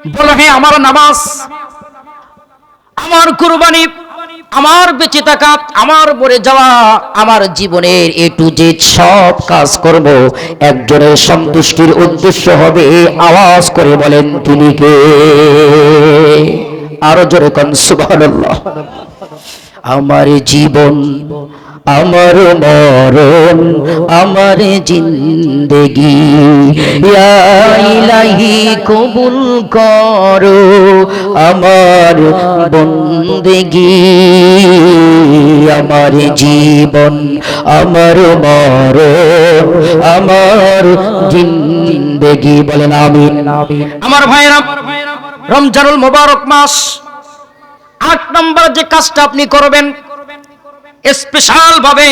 বলো হ্যাঁ আমার নামাজ, আমার কুরবানি, আমার বেঁচে থাকা, আমার মরে যাওয়া, আমার জীবনের এ টু জেড সব কাজ করব একজনের সন্তুষ্টির উদ্দেশ্য হবে। আওয়াজ করে বলেন তিনি কে? আরো জোরে কোন সুবহানাল্লাহ। আমার জীবন, আমার মরণ, আমার জিন্দেগি ইয়া ইলাহি কবুল করো আমার বন্দেগি। আমার জীবন, আমার মরণ, আমার জিন্দেগি, বলেন আমিন। আমার ভাইরা, রমজানুল মুবারক মাস, 8 নম্বর যে কাজটা আপনি করবেন, স্পেশাল ভাবে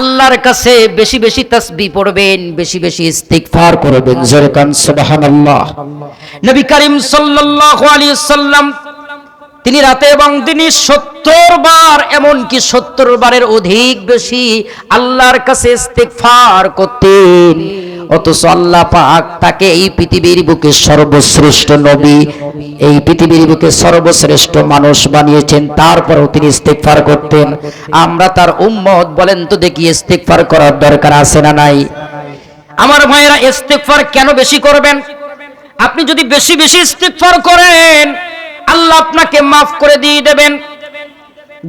আল্লাহর কাছে বেশি বেশি তাসবিহ পড়বেন, বেশি বেশি ইস্তিগফার করবেন। জোরে কান সুবহানাল্লাহ। নবী করিম সাল্লাল্লাহু আলাইহি সাল্লাম তিনি রাতে এবং দিনে 70 বার, এমনকি 70 বারের অধিক বেশি আল্লাহর কাছে ইস্তিগফার করতেন। অথচ আল্লাহ পাক তাকে এই পৃথিবীর বুকে সর্বশ্রেষ্ঠ নবী, এই পৃথিবীর বুকে সর্বশ্রেষ্ঠ মানুষ বানিয়েছেন, তারপরেও তিনি ইস্তিগফার করতেন। আমরা তার উম্মত, বলেন তো দেখি ইস্তিগফার করার দরকার আছে না নাই? আমার ভাইয়েরা, ইস্তিগফার কেন বেশি করবেন? আপনি যদি বেশি বেশি ইস্তিগফার করেন, আল্লাহ আপনাকে মাফ করে দিয়ে দেবেন।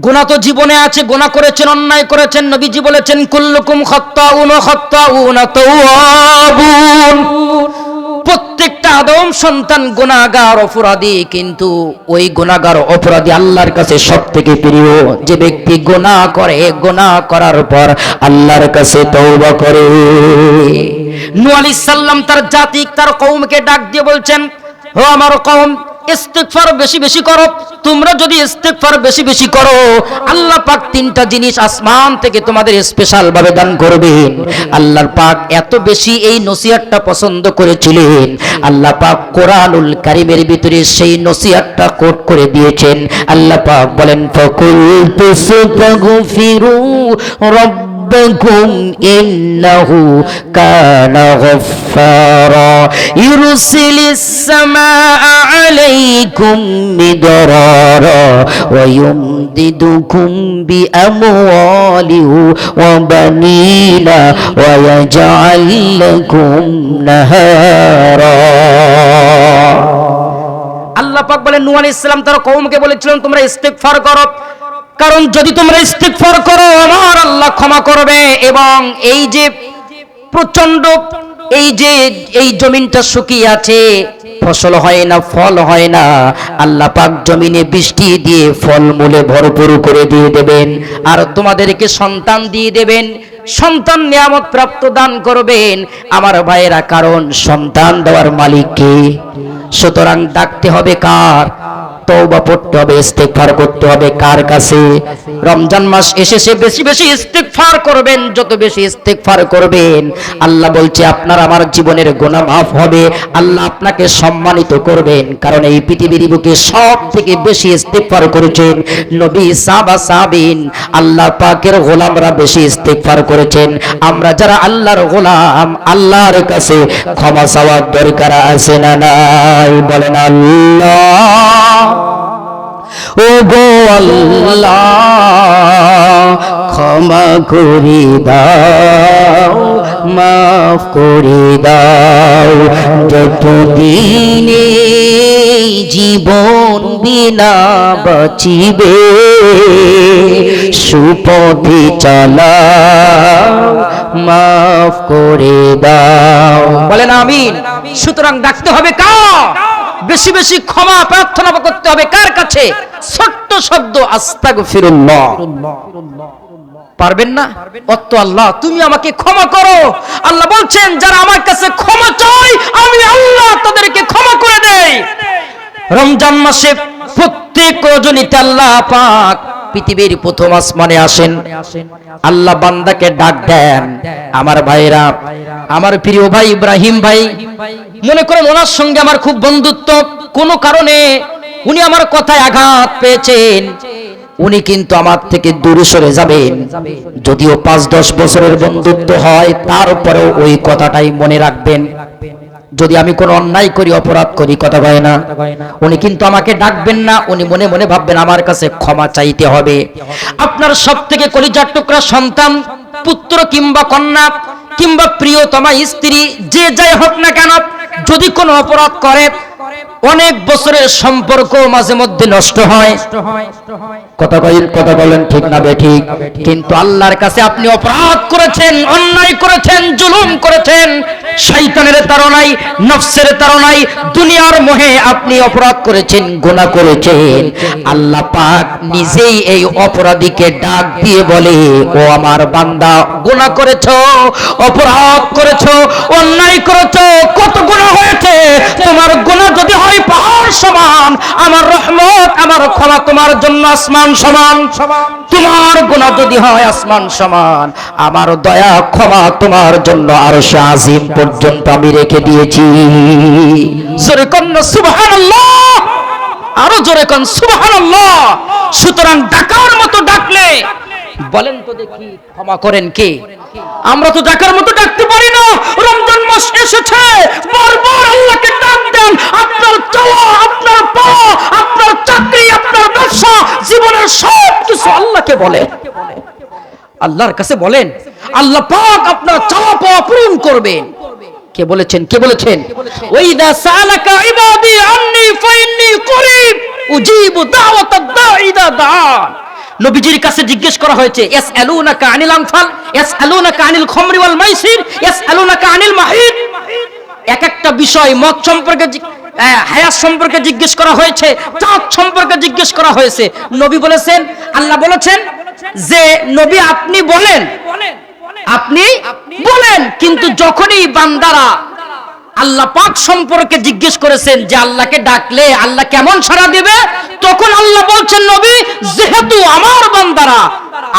গুনাহ তো জীবনে আছে, গুনাহ করেছেন, অন্যায় করেছেন। নবীজি বলেছেন কুল্লুকুম খাত্তাউন ওয়া খাত্তাউনা তাওয়াবুন। প্রত্যেকটা আদম সন্তান গুনাহগার, অপরাধী, কিন্তু ওই গুনাহগার অপরাধী আল্লাহর কাছে সবথেকে প্রিয় যে ব্যক্তি গুনাহ করে, গুনাহ করার পর আল্লাহর কাছে তওবা করে। নূহ আলাইহিস সালাম তার জাতি, তার কওমকে ডাক দিয়ে বলছেন, ও আমার কওম, ইস্তিগফার বেশি বেশি করো। তোমরা যদি ইস্তিগফার বেশি বেশি করো, আল্লাহ পাক 3টা জিনিস আসমান থেকে তোমাদের স্পেশাল ভাবে দান করবেন। আল্লাহর পাক এত বেশি এই নসিহতটা পছন্দ করেছিলেন, আল্লাহ পাক কোরআনুল কারীমের ভিতরে সেই নসিহতটা কোট করে দিয়েছেন। আল্লাহ পাক বলেন, ফাকুল তুসতাগফিরু ربكم إنه كان غفارا يرسل السماء عليكم مدرارا ويمددكم بأموال وبنين ويجعل لكم نهارا। আল্লাহ পাক বলেন, নূহ আলাইহিস সালাম তার কওমকে বলেছিলেন তোমরা ইস্তিগফার করো, কারণ যদি তোমরা ইস্তিগফার করো আমার আল্লাহ ক্ষমা করবে। এবং এই যে প্রচন্ড এই জমিনটা শুকিয়ে আছে, ফসল হয় না, ফল হয় না, আল্লাহ পাক জমিনে বৃষ্টি দিয়ে ফলমূলে ভরপুর করে দিয়ে দেবেন। আর তোমাদেরকে সন্তান দিয়ে দেবেন, সন্তান নিয়ামত প্রাপ্ত দান করবেন আমার ভাইয়েরা, কারণ সন্তান দেওয়ার মালিক কে? সুতরাং ডাকতে হবে কার? তওবা পড়তে হবে, ইস্তিগফার করতে হবে কার কাছে? রমজান মাস এসেছে, বেশি বেশি ইস্তিগফার করবেন। যত বেশি ইস্তিগফার করবেন, আল্লাহ বলছে আপনার আমার জীবনের গুনাহ মাফ হবে, আল্লাহ আপনাকে সম্মানিত করবেন। কারণ এই পৃথিবীর বুকে সব থেকে বেশি ইস্তিগফার করেছেন নবী, সাহাবা, সাহাবীন, আল্লাহ পাকের গোলামরা বেশি ইস্তিগফার করেছেন। আমরা যারা আল্লাহর গোলাম, আল্লাহর কাছে ক্ষমা চাওয়ার দরকার আছে না নাই? বলেন আল্লাহ, ও গো আল্লাহ, ক্ষমা করে দাও, মাফ করে দাও। যতদিন এই জীবন বিনা বাঁচিবে, সুপথে চালাও, মাফ করে দাও। বলেন আমিন। সুতরাং ডাকতে হবে কার? বেশি বেশি ক্ষমা প্রার্থনা করতে হবে কার কাছে? ছোট্ট শব্দ আস্তাগফিরুল্লাহ। পারবেন না? অত আল্লাহ তুমি আমাকে ক্ষমা করো। আল্লাহ বলছেন যারা আমার কাছে ক্ষমা চায় আমি আল্লাহ তাদেরকে ক্ষমা করে দেই। রমজান মাসে প্রত্যেক রজনীতে আল্লাহ পাক পৃথিবীর প্রথম আসমানে আসেন, আল্লাহ বান্দাকে ডাক দেন। আমার ভাইরা, আমার প্রিয় ভাই ইব্রাহিম ভাই, মনে করেন ওনার সঙ্গে আমার খুব বন্ধুত্ব, কোনো কারণে উনি আমার কথায় আঘাত পেয়েছেন, উনি কিন্তু আমার থেকে দূরে সরে যাবেন। যদিও 5-10 বছরের বন্ধুত্ব হয়, তারপরেও ওই কথাটাই মনে রাখবেন। যদি আমি কোনো অন্যায় করি, অপরাধ করি, কথা কয় না, উনি কিন্তু আমাকে ডাকবেন না, উনি মনে মনে ভাববেন আমার কাছে ক্ষমা চাইতে হবে। আপনার সবথেকে কলিজার টুকরা সন্তান, পুত্র কিংবা কন্যা কিংবা প্রিয়তমা স্ত্রী, যে যাই হোক না কেন, যদি কোনো অপরাধ করে, অনেক বছরের সম্পর্ক মাঝে মধ্যে নষ্ট হয়। কথা বলেন ঠিক না বেঠিক? কিন্তু আল্লাহর কাছে আপনি অপরাধ করেছেন, অন্যায় করেছেন, জুলুম করেছেন, শয়তানের তাড়নায়, নফসের তাড়নায়, দুনিয়ার মোহে আপনি অপরাধ করেছেন, গুনাহ করেছেন। আল্লাহ পাক নিজেই এই অপরাধীকে ডাক দিয়ে বলে, ও আমার বান্দা, গুনাহ করেছো, অপরাধ করেছো, অন্যায় করেছো, কত গুনাহ হয়েছে। তোমার গুনাহ যদি হয় পাহাড় সমান, আমার রহমত, আমার ক্ষমা তোমার জন্য আসমান সমান। তোমার গুনাহ যদি হয় আসমান সমান, আমার দয়া ক্ষমা তোমার জন্য আরশে আজিম পর্যন্ত আমি রেখে দিয়েছি। জোরে কোন সুবহানাল্লাহ, আরো জোরে কোন সুবহানাল্লাহ। সুতরাং ডাকার মতো ডাকলে, বলেন তো দেখি, ক্ষমা করেন কে? আমরা তো ডাকার মতো ডাকতে পারি না। রমজান মাস এসেছে, বারবার আল্লাহকে ডাক দেন। আপনার চাওয়া, আপনার পাওয়া, আপনার চাকরি, আপনার ব্যবসা, জীবনের সব কিছু আল্লাহকে বলেন, আল্লাহর কাছে বলেন। আল্লাহ পাক আপনার চাওয়া পাওয়া পূরণ করবেন। কে বলেছেন? কে বলেছেন? ওয়াইদা সালাকা ইবাদি আন্নী ফাইন্নী করিব উজিবু দাওয়াতাদ দাঈ ইযা দাআন। নবীজির কাছে জিজ্ঞেস করা হয়েছে, ইয়াসআলুনাকা আনিল আমফাল, ইয়াসআলুনাকা আনিল খামরি ওয়াল মাইসির, ইয়াসআলুনাকা আনিল মাহিদ। এক একটা বিষয়, মদ সম্পর্কে, হায়াত সম্পর্কে জিজ্ঞেস করা হয়েছে, চাঁদ সম্পর্কে জিজ্ঞেস করা হয়েছে। নবী বলেছেন, আল্লাহ বলেছেন যে নবী আপনি বলেন, আপনি বলেন। কিন্তু যখনই বান্দারা আল্লাহ পাক সম্পর্কে জিজ্ঞেস করেছেন যে আল্লাহকে ডাকলে আল্লাহ কেমন সাড়া দেবে, তখন আল্লাহ বলছেন, নবী যেহেতু আমার বান্দারা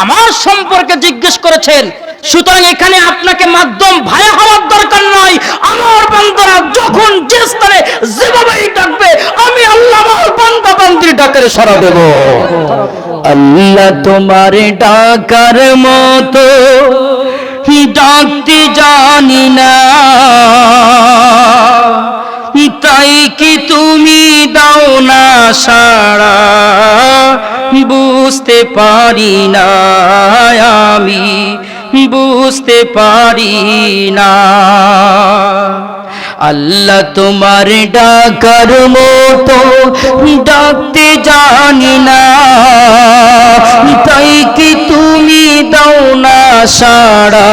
আমার সম্পর্কে জিজ্ঞেস করেছেন, সুতরাং এখানে আপনাকে মাধ্যম ভায়া হওয়ার দরকার নয়। আমার বান্দারা যখন যে স্থানে যেভাবেই ডাকবে, আমি আল্লাহ আমার বান্দা বান্দির ডাকের সাড়া দেব। আল্লাহ তোমার ডাকার মতো ডাকতে জানি না, তাই কি তুমি দাও না সাড়া, বুঝতে পারি না, আমি বুঝতে পারি না। আল্লাহ তোমার ডাকার মতো ডাকতে জানি না, তাই কি তুমি দাও না সাড়া,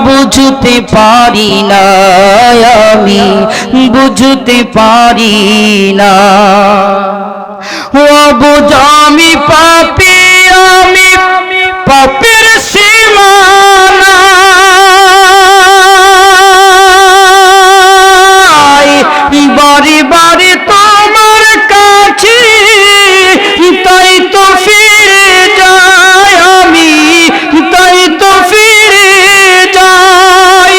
বুঝতে পারি না, আমি বুঝতে পারি না। ও বুঝ আমি পাপী, আমি পাপের সীমানা, বারে বারে তোমার কাছে, তাই তো ফিরে যাই আমি, তাই তো ফিরে যাই।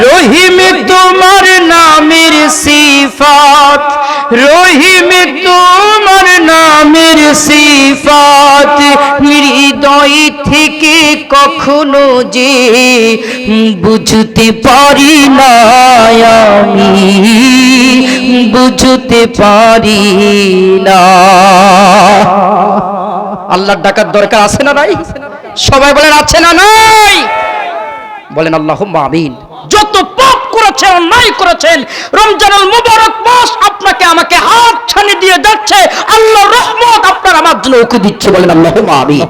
রহিম তোমার নামের সিফাত, রহিম তোমার নামের সিফাত, হৃদয় থেকে কখনো যে বুঝতে পারি না, আমি বুঝতে পারি না। আল্লাহর ডাকার দরকার আছে না নাই? সবাই বলেন আছে না নাই? বলেন আল্লাহুম্মা আমিন। যত পাপ করেছেন, অন্যায় করেছেন, রমজানুল মুবারক মাস আপনাকে আমাকে হাত ছানি দিয়ে যাচ্ছে, আল্লাহর রহমত আপনার আমার জন্য ওকে দিচ্ছে। বলেন আল্লাহুম্মা আমিন।